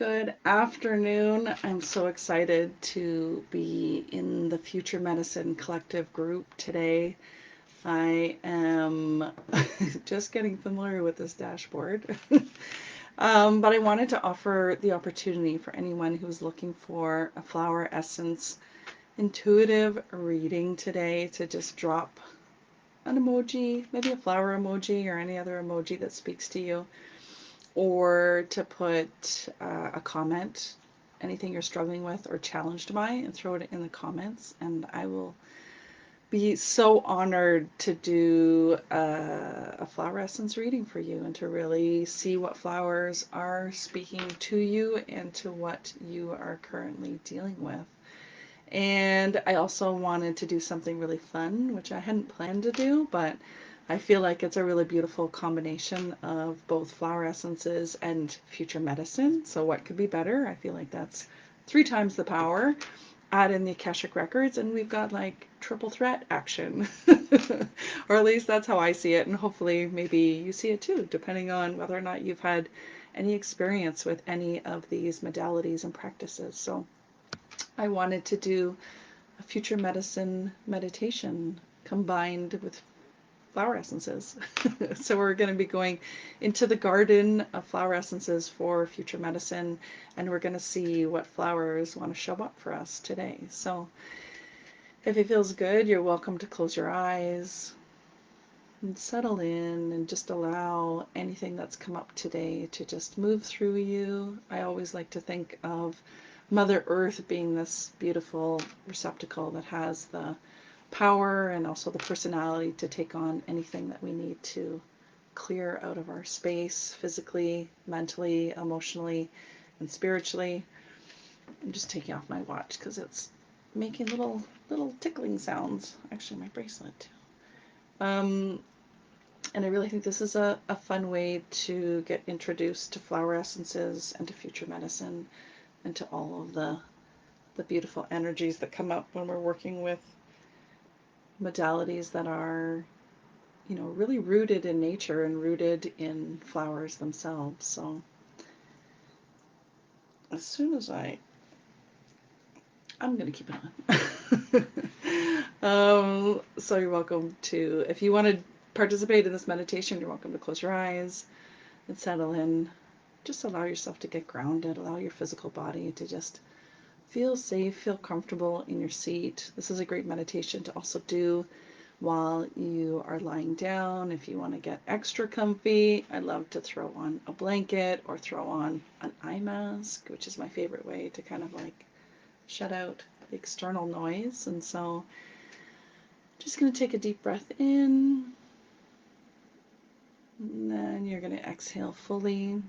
Good afternoon. I'm so excited to be in the Future Medicine Collective group today. I am just getting familiar with this dashboard, but I wanted to offer the opportunity for anyone who's looking for a flower essence intuitive reading today to just drop an emoji, maybe a flower emoji or any other emoji that speaks to you, or to put a comment, anything you're struggling with or challenged by, and throw it in the comments. And I will be so honored to do a flower essence reading for you and to really see what flowers are speaking to you and to what you are currently dealing with. And I also wanted to do something really fun, which I hadn't planned to do, but I feel like it's a really beautiful combination of both flower essences and future medicine. So what could be better? I feel like that's 3 times the power. Add in the Akashic records, and we've got like triple threat action. Or at least that's how I see it, and hopefully maybe you see it too, depending on whether or not you've had any experience with any of these modalities and practices. So I wanted to do a future medicine meditation combined with flower essences. So we're going to be going into the garden of flower essences for future medicine, and we're going to see what flowers want to show up for us today. So if it feels good, you're welcome to close your eyes and settle in and just allow anything that's come up today to just move through you. I always like to think of Mother Earth being this beautiful receptacle that has the power and also the personality to take on anything that we need to clear out of our space, physically, mentally, emotionally, and spiritually. I'm just taking off my watch because it's making little tickling sounds. Actually, my bracelet too. And I really think this is a fun way to get introduced to flower essences and to future medicine and to all of the beautiful energies that come up when we're working with modalities that are, you know, really rooted in nature and rooted in flowers themselves. So as soon as I'm going to keep it on. So you're welcome to, if you want to participate in this meditation, you're welcome to close your eyes and settle in. Just allow yourself to get grounded, allow your physical body to just feel safe, feel comfortable in your seat. This is a great meditation to also do while you are lying down. If you want to get extra comfy, I love to throw on a blanket or throw on an eye mask, which is my favorite way to kind of like shut out the external noise. And so just going to take a deep breath in, and then you're going to exhale fully.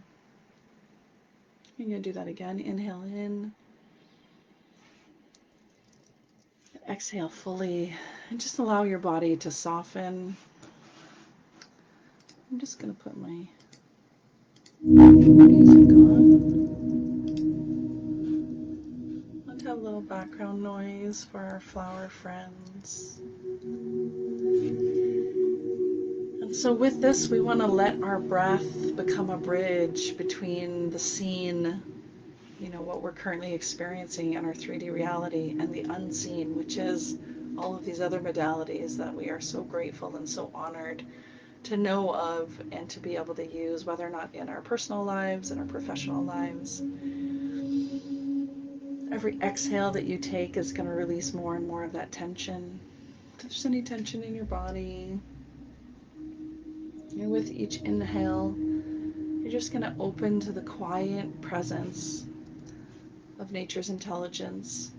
You're going to do that again. Inhale in, exhale fully, and just allow your body to soften. I'm just going to put my music on. Let's have a little background noise for our flower friends. And so with this, we want to let our breath become a bridge between the scene, you know, what we're currently experiencing in our 3D reality, and the unseen, which is all of these other modalities that we are so grateful and so honored to know of and to be able to use, whether or not in our personal lives and our professional lives. Every exhale that you take is going to release more and more of that tension. If there's any tension in your body, and with each inhale, you're just going to open to the quiet presence of nature's intelligence,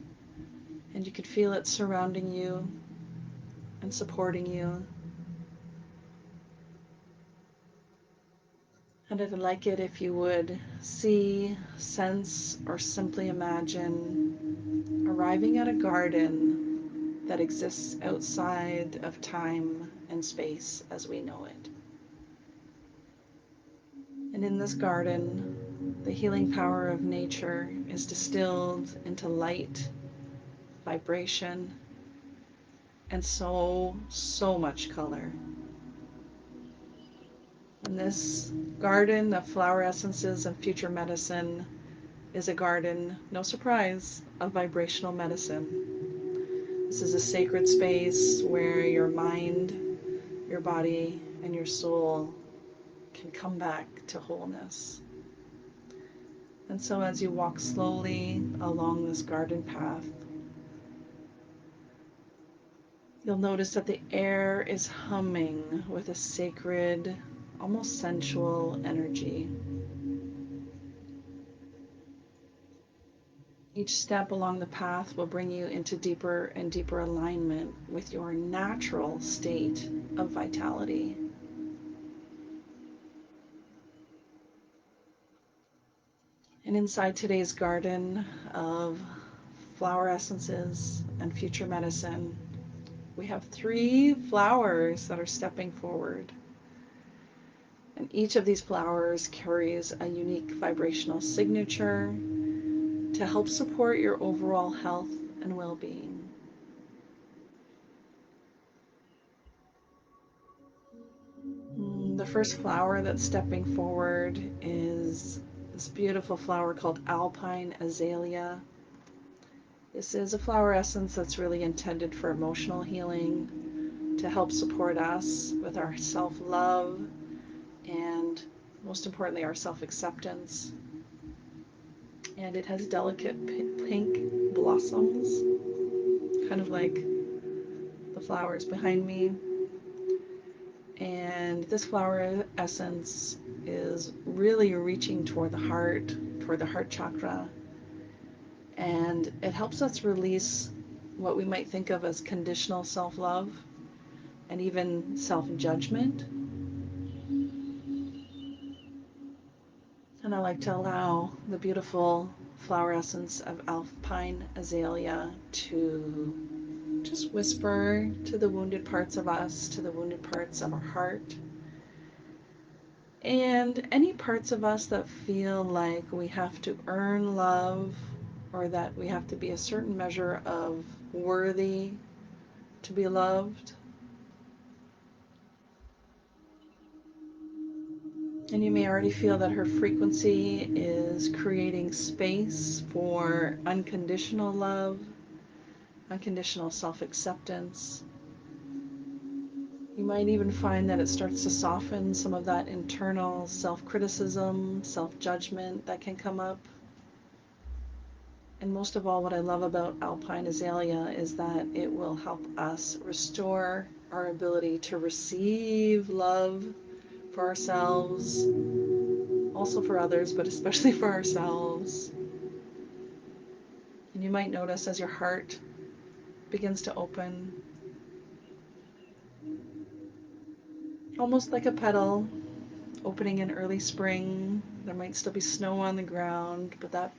and you can feel it surrounding you and supporting you. And I'd like it if you would see, sense, or simply imagine arriving at a garden that exists outside of time and space as we know it. And in this garden, the healing power of nature is distilled into light, vibration, and so much color. And this garden of flower essences and future medicine is a garden, no surprise, of vibrational medicine. This is a sacred space where your mind, your body, and your soul can come back to wholeness. And so as you walk slowly along this garden path, you'll notice that the air is humming with a sacred, almost sensual energy. Each step along the path will bring you into deeper and deeper alignment with your natural state of vitality. And inside today's garden of flower essences and future medicine, we have 3 flowers that are stepping forward. And each of these flowers carries a unique vibrational signature to help support your overall health and well-being. The first flower that's stepping forward is this beautiful flower called Alpine Azalea. This is a flower essence that's really intended for emotional healing, to help support us with our self-love and, most importantly, our self-acceptance. And it has delicate pink blossoms, kind of like the flowers behind me. And this flower essence is really reaching toward the heart chakra, and it helps us release what we might think of as conditional self-love and even self-judgment. And I like to allow the beautiful flower essence of Alpine Azalea to just whisper to the wounded parts of us, to the wounded parts of our heart, and any parts of us that feel like we have to earn love, or that we have to be a certain measure of worthy to be loved. And you may already feel that her frequency is creating space for unconditional love, unconditional self-acceptance. You might even find that it starts to soften some of that internal self-criticism, self-judgment that can come up. And most of all, what I love about Alpine Azalea is that it will help us restore our ability to receive love for ourselves, also for others, but especially for ourselves. And you might notice as your heart begins to open, almost like a petal opening in early spring. There might still be snow on the ground, but that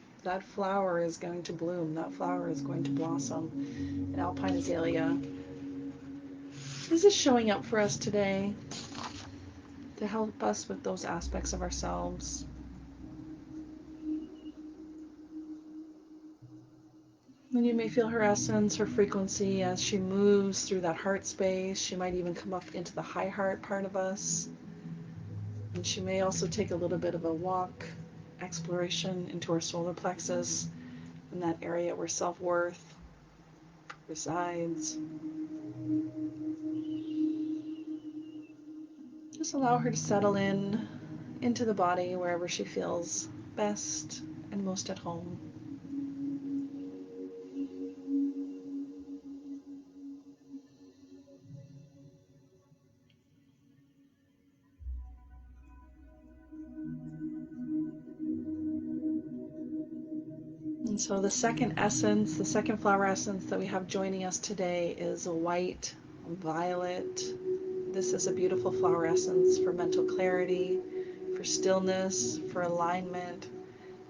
flower is going to bloom. That flower is going to blossom. And Alpine Azalea is just showing up for us today to help us with those aspects of ourselves. And you may feel her essence, her frequency as she moves through that heart space. She might even come up into the high heart part of us. And she may also take a little bit of a walk, exploration into our solar plexus, in that area where self-worth resides. Just allow her to settle in into the body wherever she feels best and most at home. And so the second essence, the second flower essence that we have joining us today is a white violet. This is a beautiful flower essence for mental clarity, for stillness, for alignment,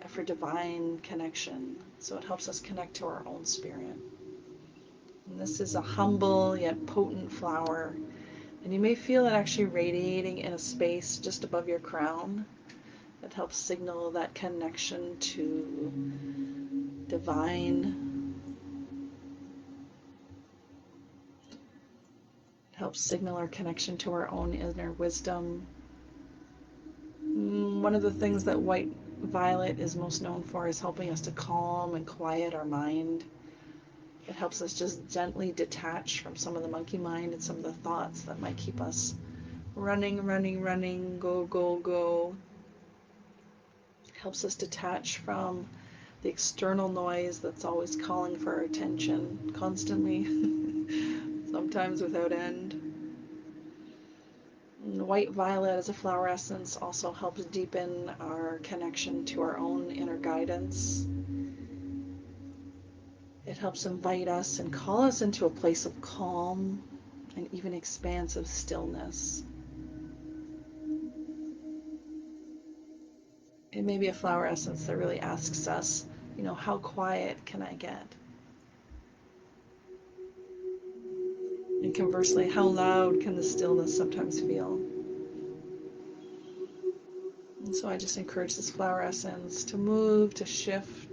and for divine connection. So it helps us connect to our own spirit. And this is a humble yet potent flower. And you may feel it actually radiating in a space just above your crown. That helps signal that connection to divine. It helps signal our connection to our own inner wisdom. One of the things that white violet is most known for is helping us to calm and quiet our mind. It helps us just gently detach from some of the monkey mind and some of the thoughts that might keep us running, running, running, go, go, go. It helps us detach from the external noise that's always calling for our attention constantly, sometimes without end. And white violet as a flower essence also helps deepen our connection to our own inner guidance. It helps invite us and call us into a place of calm and even expansive stillness. It may be a flower essence that really asks us, how quiet can I get? And conversely, how loud can the stillness sometimes feel? And so I just encourage this flower essence to move, to shift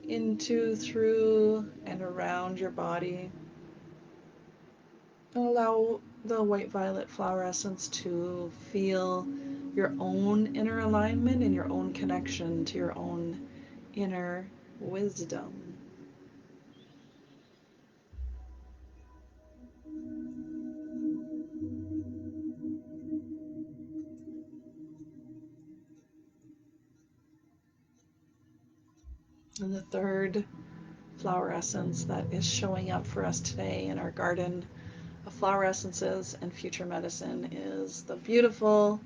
into, through, and around your body. And allow the white violet flower essence to feel your own inner alignment and your own connection to your own inner wisdom. And the third flower essence that is showing up for us today in our garden of flower essences and future medicine is the beautiful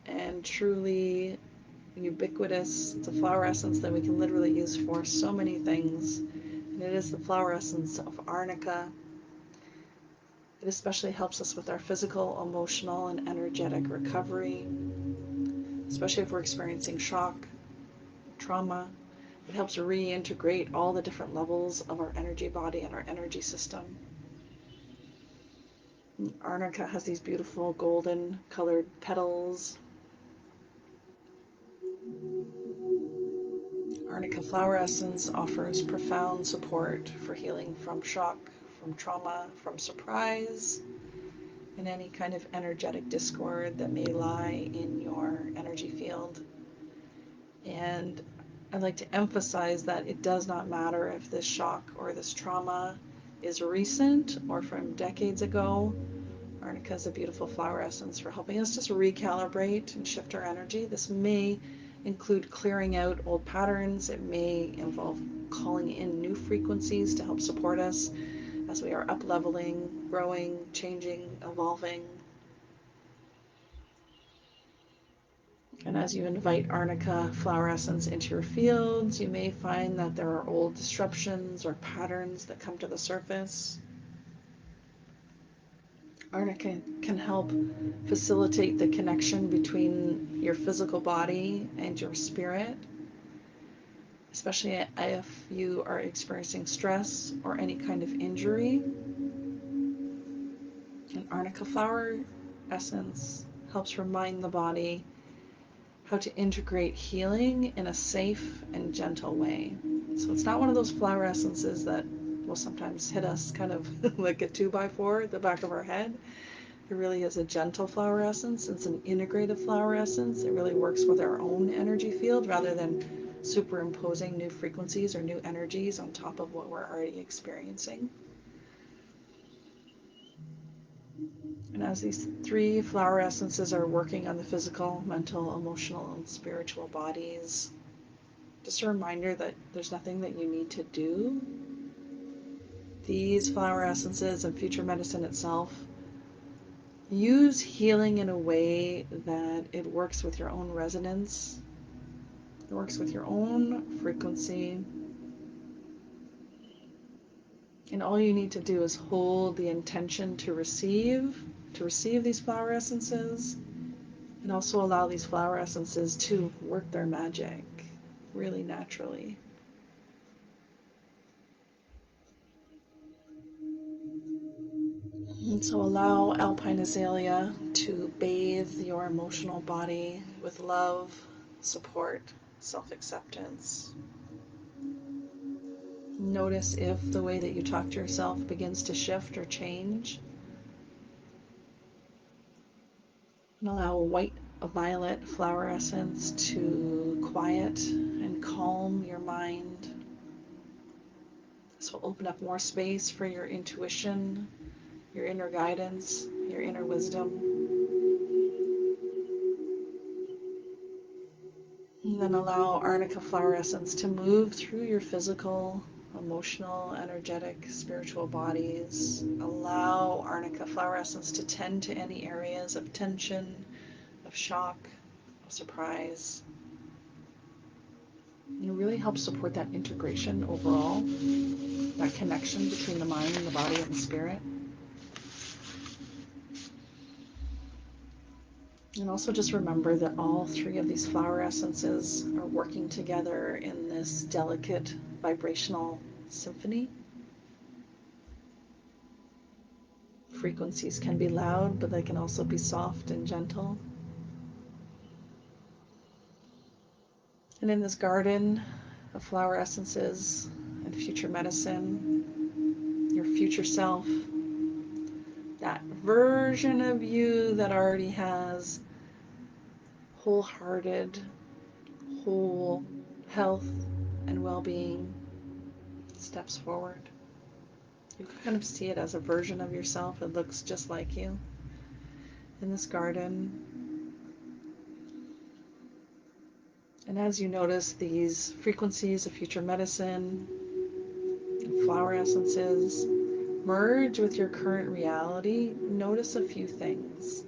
and truly ubiquitous. It's a flower essence that we can literally use for so many things. And it is the flower essence of Arnica. It especially helps us with our physical, emotional, and energetic recovery, especially if we're experiencing shock, trauma. It helps reintegrate all the different levels of our energy body and our energy system. Arnica has these beautiful golden colored petals. Arnica flower essence offers profound support for healing from shock, from trauma, from surprise, and any kind of energetic discord that may lie in your energy field. And I'd like to emphasize that it does not matter if this shock or this trauma is recent or from decades ago. Arnica is a beautiful flower essence for helping us just recalibrate and shift our energy. This may include clearing out old patterns. It may involve calling in new frequencies to help support us as we are up leveling, growing, changing, evolving. And as you invite Arnica flower essence into your fields, you may find that there are old disruptions or patterns that come to the surface. Arnica can help facilitate the connection between your physical body and your spirit, especially if you are experiencing stress or any kind of injury. An Arnica flower essence helps remind the body how to integrate healing in a safe and gentle way. So it's not one of those flower essences that will sometimes hit us kind of like a 2x4 at the back of our head. It really is a gentle flower essence. It's an integrative flower essence. It really works with our own energy field rather than superimposing new frequencies or new energies on top of what we're already experiencing. And as these three flower essences are working on the physical, mental, emotional, and spiritual bodies, just a reminder that there's nothing that you need to do. These flower essences and future medicine itself use healing in a way that it works with your own resonance, it works with your own frequency, and all you need to do is hold the intention to receive these flower essences, and also allow these flower essences to work their magic really naturally. And so allow Alpine Azalea to bathe your emotional body with love, support, self-acceptance. Notice if the way that you talk to yourself begins to shift or change. And allow white a violet flower essence to quiet and calm your mind. This will open up more space for your intuition, your inner guidance, your inner wisdom. And then allow Arnica flower essence to move through your physical, emotional, energetic, spiritual bodies. Allow Arnica flower essence to tend to any areas of tension, of shock, of surprise. And it really helps support that integration overall, that connection between the mind and the body and the spirit. And also just remember that all three of these flower essences are working together in this delicate vibrational symphony. Frequencies can be loud, but they can also be soft and gentle. And in this garden of flower essences and future medicine, your future self, that version of you that already has wholehearted, whole health and well-being, steps forward. You can kind of see it as a version of yourself. It looks just like you in this garden. And as you notice these frequencies of future medicine, flower essences merge with your current reality, notice a few things.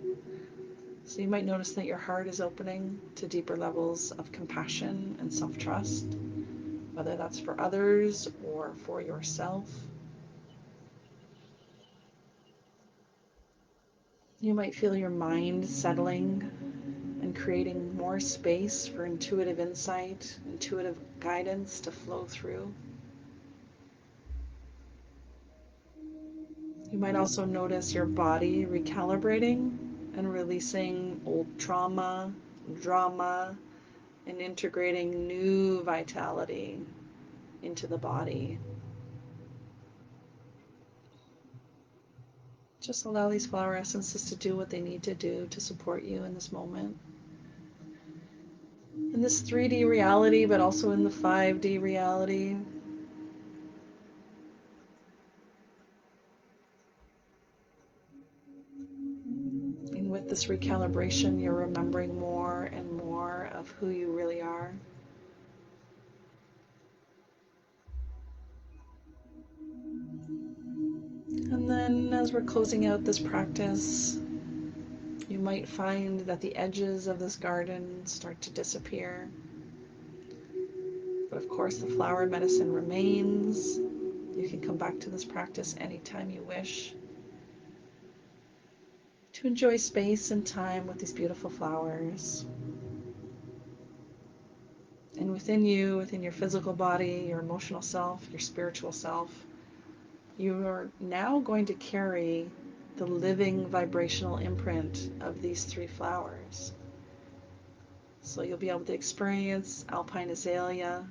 So you might notice that your heart is opening to deeper levels of compassion and self-trust, whether that's for others or for yourself. You might feel your mind settling and creating more space for intuitive insight, intuitive guidance to flow through. You might also notice your body recalibrating and releasing old trauma, drama, and integrating new vitality into the body. Just allow these flower essences to do what they need to do to support you in this moment. In this 3D reality, but also in the 5D reality. And with this recalibration, you're remembering more and more of who you really are. And then as we're closing out this practice, you might find that the edges of this garden start to disappear. But of course, the flower medicine remains. You can come back to this practice anytime you wish to enjoy space and time with these beautiful flowers. And within you, within your physical body, your emotional self, your spiritual self, you are now going to carry the living vibrational imprint of these three flowers. So you'll be able to experience Alpine Azalea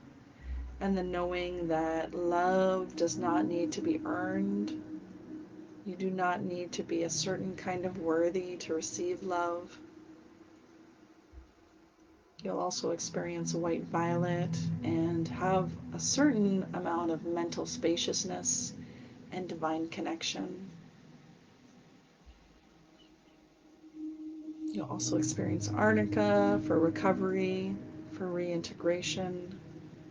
and the knowing that love does not need to be earned. You do not need to be a certain kind of worthy to receive love. You'll also experience white violet and have a certain amount of mental spaciousness and divine connection. You'll also experience Arnica for recovery, for reintegration,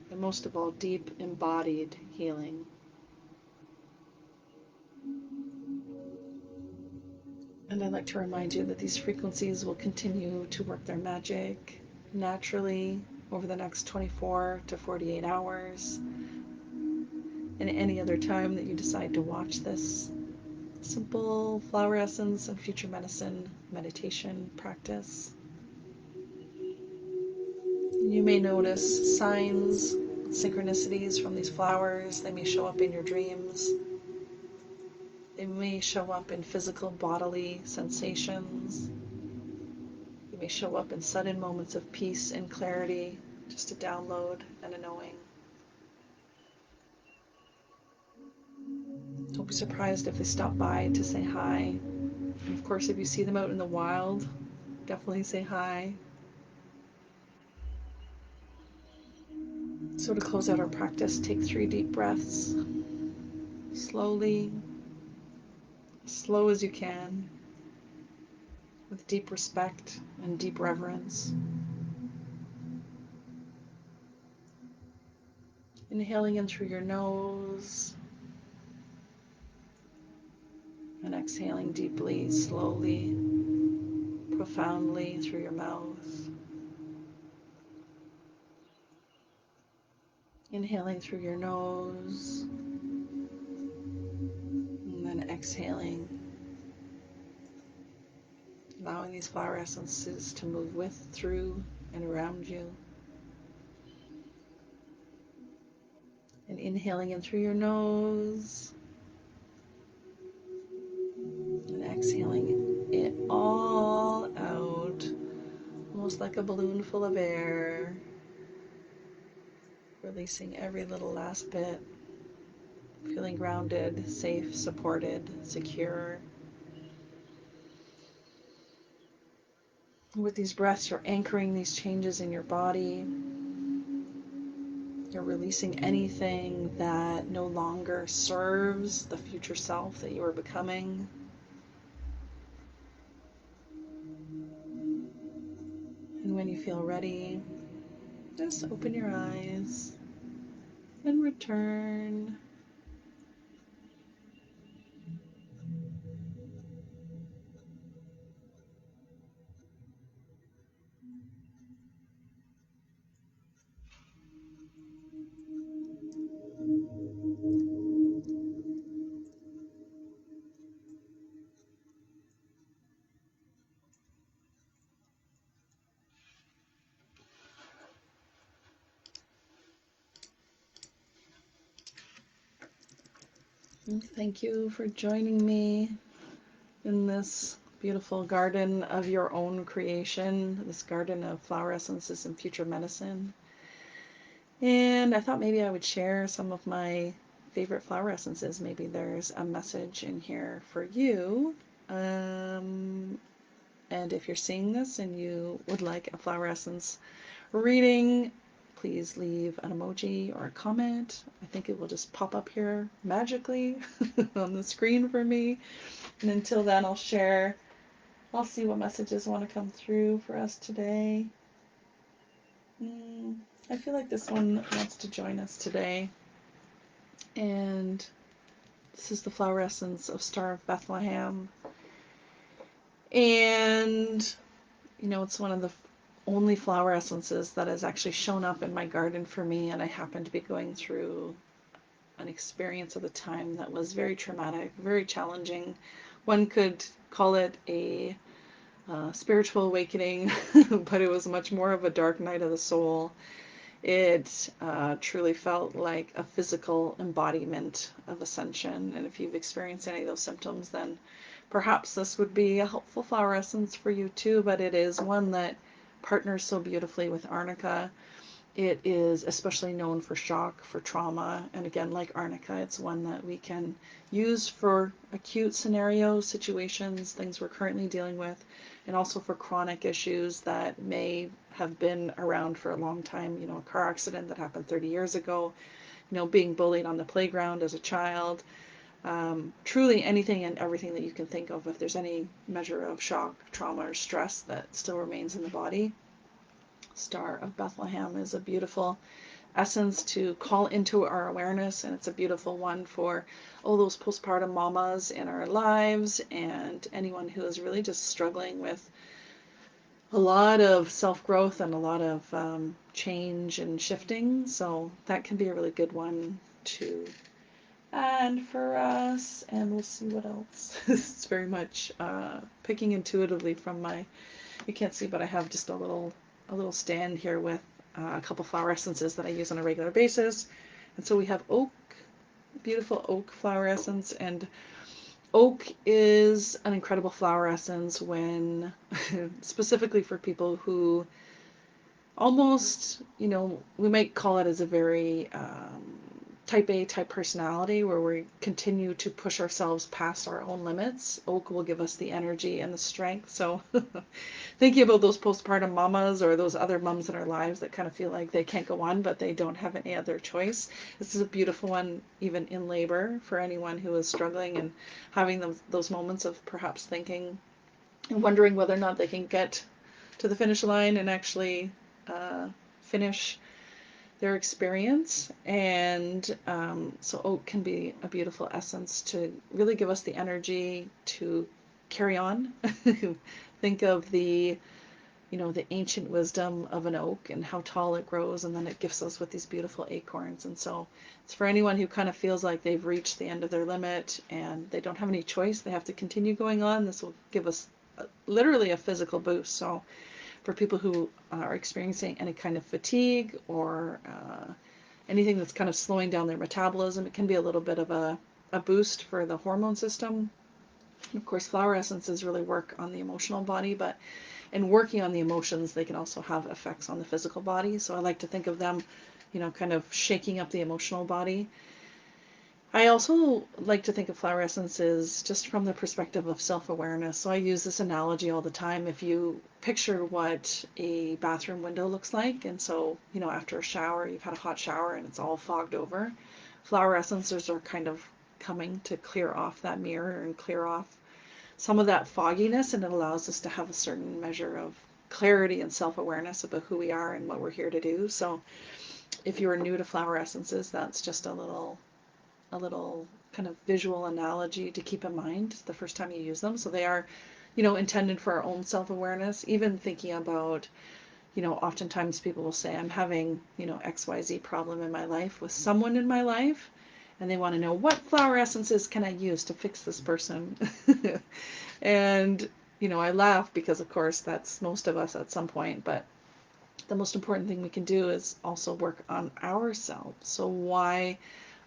and most of all, deep embodied healing. And I'd like to remind you that these frequencies will continue to work their magic naturally over the next 24 to 48 hours and any other time that you decide to watch this simple flower essence and future medicine meditation practice. You may notice signs, synchronicities from these flowers. They may show up in your dreams. They may show up in physical bodily sensations. They may show up in sudden moments of peace and clarity, just a download and a knowing. Don't be surprised if they stop by to say hi. And of course, if you see them out in the wild, definitely say hi. So to close out our practice, take 3 deep breaths, slowly, as slow as you can, with deep respect and deep reverence. Inhaling in through your nose and exhaling deeply, slowly, profoundly through your mouth. Inhaling through your nose and then exhaling, allowing these flower essences to move with, through, and around you. And inhaling in through your nose and exhaling it all out, almost like a balloon full of air, releasing every little last bit, feeling grounded, safe, supported, secure. With these breaths, you're anchoring these changes in your body. You're releasing anything that no longer serves the future self that you are becoming. And when you feel ready, just open your eyes and return. Thank you for joining me in this beautiful garden of your own creation, this garden of flower essences and future medicine. And I thought maybe I would share some of my favorite flower essences. Maybe there's a message in here for you. And if you're seeing this and you would like a flower essence reading, please leave an emoji or a comment. I think it will just pop up here magically on the screen for me. And until then, I'll see what messages want to come through for us today. I feel like this one wants to join us today. And this is the flower essence of Star of Bethlehem. And, it's one of the only flower essences that has actually shown up in my garden for me. And I happened to be going through an experience at the time that was very traumatic, very challenging. One could call it a spiritual awakening, but it was much more of a dark night of the soul. It truly felt like a physical embodiment of ascension. And if you've experienced any of those symptoms, then perhaps this would be a helpful flower essence for you too. But it is one that partners so beautifully with Arnica. It is especially known for shock, for trauma, and again, like Arnica, it's one that we can use for acute scenarios, situations, things we're currently dealing with, and also for chronic issues that may have been around for a long time. A car accident that happened 30 years ago, being bullied on the playground as a child, truly anything and everything that you can think of if there's any measure of shock, trauma, or stress that still remains in the body. Star of Bethlehem is a beautiful essence to call into our awareness, and it's a beautiful one for all those postpartum mamas in our lives and anyone who is really just struggling with a lot of self-growth and a lot of change and shifting. So that can be a really good one to add for us. And we'll see what else. It's very much picking intuitively from you can't see, but I have just a little stand here with a couple flower essences that I use on a regular basis. And so we have oak, beautiful oak flower essence. And oak is an incredible flower essence when specifically for people who almost, we might call it as a very type A type personality where we continue to push ourselves past our own limits. Oak will give us the energy and the strength. So thinking about those postpartum mamas or those other mums in our lives that kind of feel like they can't go on, but they don't have any other choice. This is a beautiful one, even in labor, for anyone who is struggling and having those moments of perhaps thinking and wondering whether or not they can get to the finish line and actually finish their experience. And so oak can be a beautiful essence to really give us the energy to carry on. Think of the the ancient wisdom of an oak and how tall it grows, and then it gifts us with these beautiful acorns. And so it's for anyone who kind of feels like they've reached the end of their limit and they don't have any choice, they have to continue going on. This will give us literally a physical boost. So for people who are experiencing any kind of fatigue or anything that's kind of slowing down their metabolism, it can be a little bit of a boost for the hormone system. And of course, flower essences really work on the emotional body, but in working on the emotions, they can also have effects on the physical body. So I like to think of them, kind of shaking up the emotional body. I also like to think of flower essences just from the perspective of self-awareness. So I use this analogy all the time. If you picture what a bathroom window looks like, and so, after a shower, you've had a hot shower and it's all fogged over, flower essences are kind of coming to clear off that mirror and clear off some of that fogginess, and it allows us to have a certain measure of clarity and self-awareness about who we are and what we're here to do. So if you are new to flower essences, that's just a little kind of visual analogy to keep in mind the first time you use them. So they are, intended for our own self-awareness. Even thinking about, oftentimes people will say, I'm having, XYZ problem in my life with someone in my life, and they want to know, what flower essences can I use to fix this person? And, I laugh because, of course, that's most of us at some point, but the most important thing we can do is also work on ourselves. So why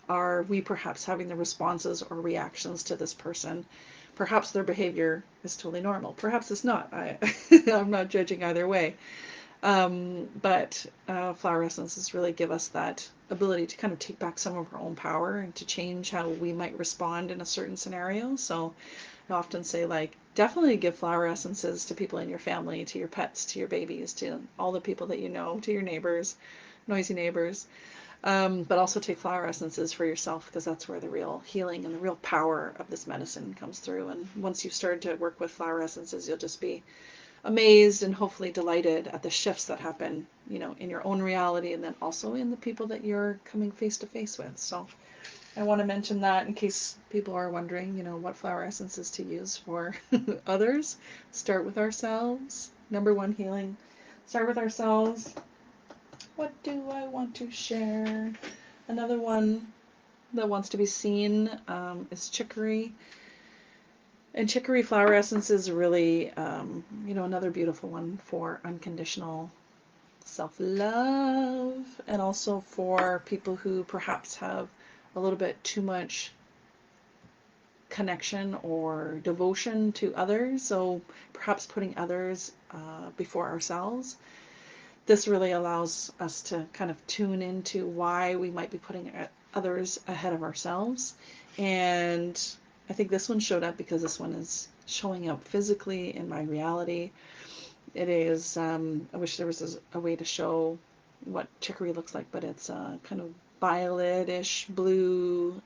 are we perhaps having the responses or reactions to this person? Perhaps their behavior is totally normal. Perhaps it's not. I'm not judging either way. But flower essences really give us that ability to kind of take back some of our own power and to change how we might respond in a certain scenario. So I often say, like, definitely give flower essences to people in your family, to your pets, to your babies, to all the people that you know, to your neighbors, noisy neighbors. But also take flower essences for yourself, because that's where the real healing and the real power of this medicine comes through. And once you start to work with flower essences, you'll just be amazed and hopefully delighted at the shifts that happen, in your own reality and then also in the people that you're coming face to face with. So I want to mention that in case people are wondering, what flower essences to use for others. Start with ourselves. Number one, healing. Start with ourselves. What do I want to share? Another one that wants to be seen is chicory. And chicory flower essence is really, another beautiful one for unconditional self-love, and also for people who perhaps have a little bit too much connection or devotion to others. So perhaps putting others before ourselves. This really allows us to kind of tune into why we might be putting others ahead of ourselves. And I think this one showed up because this one is showing up physically in my reality. It is, I wish there was a way to show what chicory looks like, but it's a kind of violetish blue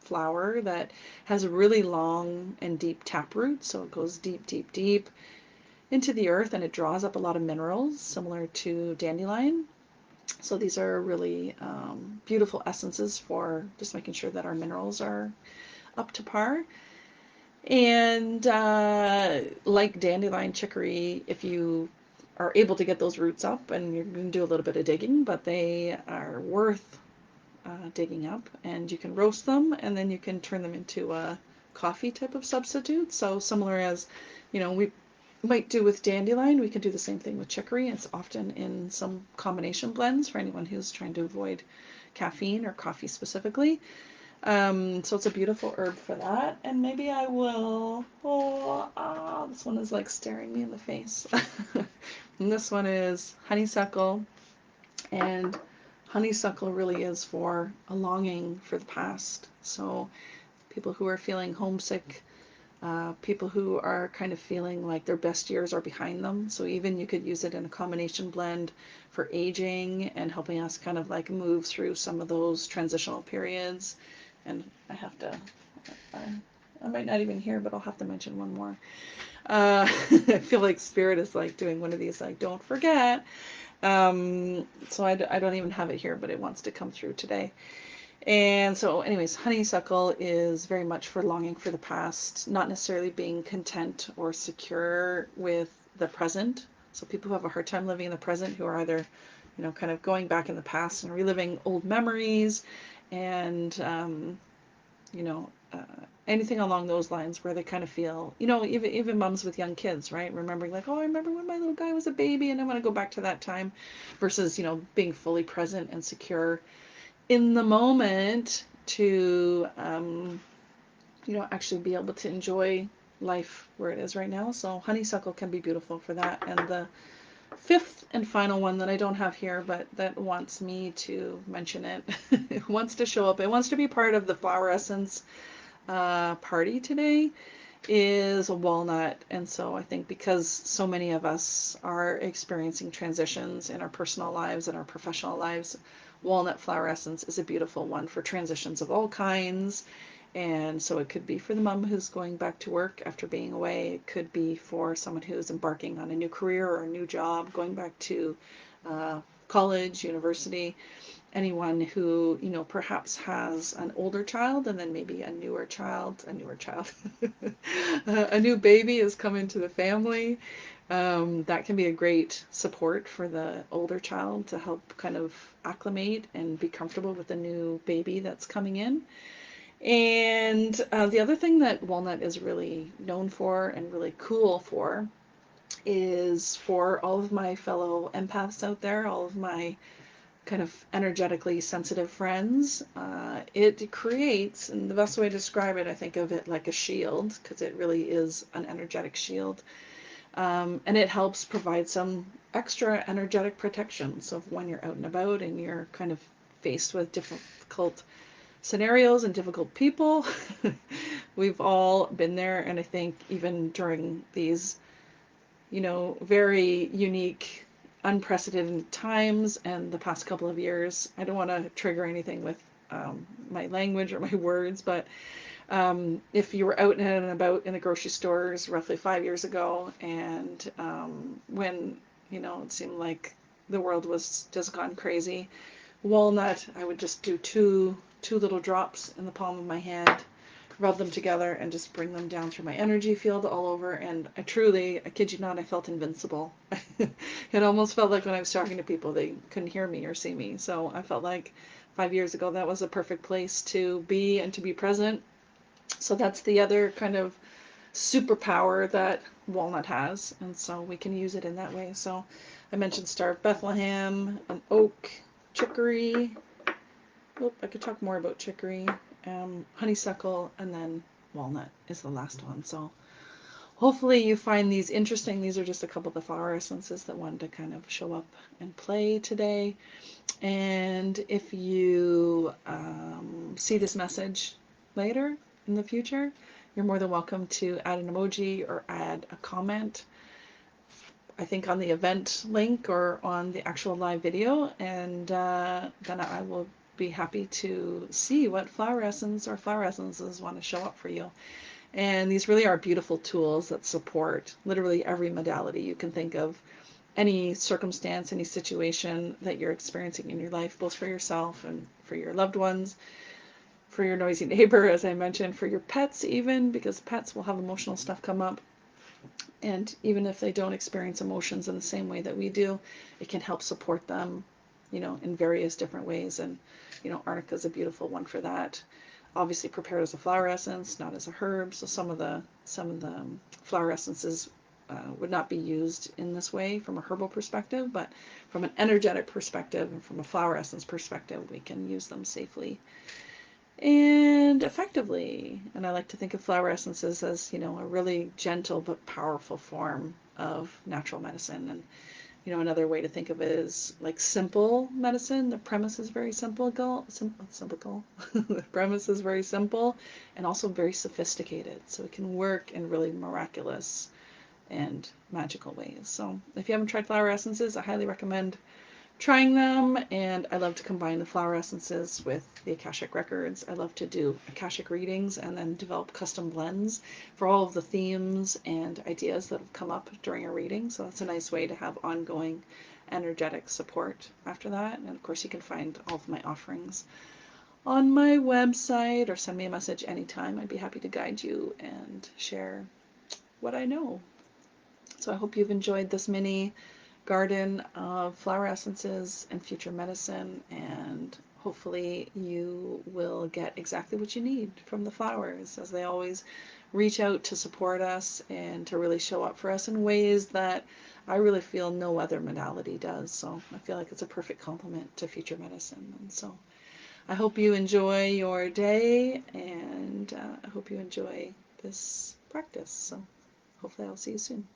flower that has a really long and deep taproot. So it goes deep, deep, deep into the earth, and it draws up a lot of minerals similar to dandelion. So these are really beautiful essences for just making sure that our minerals are up to par. And like dandelion, chicory, if you are able to get those roots up, and you're going to do a little bit of digging, but they are worth digging up, and you can roast them, and then you can turn them into a coffee type of substitute. So similar as, we might do with dandelion, we can do the same thing with chicory. It's often in some combination blends for anyone who's trying to avoid caffeine or coffee specifically. So it's a beautiful herb for that. And maybe I will, this one is like staring me in the face. And this one is honeysuckle and honeysuckle really is for a longing for the past. So people who are feeling homesick, people who are kind of feeling like their best years are behind them. So even you could use it in a combination blend for aging and helping us kind of like move through some of those transitional periods. And I have to, I might not even hear, but I'll have to mention one more. I feel like Spirit is like doing one of these, like, don't forget. So I don't even have it here, but it wants to come through today. And so, anyways, honeysuckle is very much for longing for the past, not necessarily being content or secure with the present. So people who have a hard time living in the present, who are either, kind of going back in the past and reliving old memories, and you know, anything along those lines where they kind of feel, even moms with young kids, right? Remembering like, oh, I remember when my little guy was a baby, and I want to go back to that time, versus being fully present and secure in the moment to actually be able to enjoy life where it is right now. So honeysuckle can be beautiful for that. And the fifth and final one that I don't have here, but that wants me to mention it, it wants to show up, it wants to be part of the Flower Essence party today, is a walnut. And so I think because so many of us are experiencing transitions in our personal lives and our professional lives, walnut flower essence is a beautiful one for transitions of all kinds. And so it could be for the mom who's going back to work after being away. It could be for someone who's embarking on a new career or a new job, going back to college, university. Anyone who, perhaps has an older child and then maybe a newer child, a new baby has come into the family. That can be a great support for the older child to help kind of acclimate and be comfortable with the new baby that's coming in. And the other thing that walnut is really known for and really cool for is for all of my fellow empaths out there, all of my kind of energetically sensitive friends. It creates, and the best way to describe it, I think of it like a shield, because it really is an energetic shield. And it helps provide some extra energetic protection. So when you're out and about and you're kind of faced with difficult scenarios and difficult people, we've all been there. And I think even during these, very unique, unprecedented times and the past couple of years, I don't want to trigger anything with my language or my words, but if you were out and about in the grocery stores roughly 5 years ago, and when it seemed like the world was just gone crazy, walnut, I would just do two little drops in the palm of my hand, rub them together, and just bring them down through my energy field all over. And I kid you not, I felt invincible. It almost felt like when I was talking to people, they couldn't hear me or see me. So I felt like 5 years ago that was a perfect place to be and to be present. So that's the other kind of superpower that walnut has, and so we can use it in that way. So I mentioned Star of Bethlehem, an oak, chicory. Oh, I could talk more about chicory, honeysuckle, and then walnut is the last one. So hopefully you find these interesting. These are just a couple of the flower essences that wanted to kind of show up and play today. And if you see this message later in the future, you're more than welcome to add an emoji or add a comment, I think on the event link or on the actual live video, and then I will be happy to see what flower essence or flower essences want to show up for you. And these really are beautiful tools that support literally every modality you can think of, any circumstance, any situation that you're experiencing in your life, both for yourself and for your loved ones, for your noisy neighbor, as I mentioned, for your pets even, because pets will have emotional stuff come up. And even if they don't experience emotions in the same way that we do, it can help support them, in various different ways. And, Arnica is a beautiful one for that. Obviously prepared as a flower essence, not as a herb. So some of the flower essences would not be used in this way from a herbal perspective, but from an energetic perspective and from a flower essence perspective, we can use them safely and effectively. And I like to think of flower essences as, a really gentle but powerful form of natural medicine. And, Another way to think of it is like simple medicine. The premise is very simple. Simple. The premise is very simple and also very sophisticated. So it can work in really miraculous and magical ways. So if you haven't tried flower essences, I highly recommend trying them. And I love to combine the flower essences with the Akashic records. I love to do Akashic readings and then develop custom blends for all of the themes and ideas that have come up during a reading. So that's a nice way to have ongoing energetic support after that. And of course, you can find all of my offerings on my website or send me a message anytime. I'd be happy to guide you and share what I know. So I hope you've enjoyed this mini garden of flower essences and future medicine, and hopefully you will get exactly what you need from the flowers, as they always reach out to support us and to really show up for us in ways that I really feel no other modality does. So I feel like it's a perfect complement to future medicine. And so I hope you enjoy your day, and I hope you enjoy this practice. So hopefully I'll see you soon.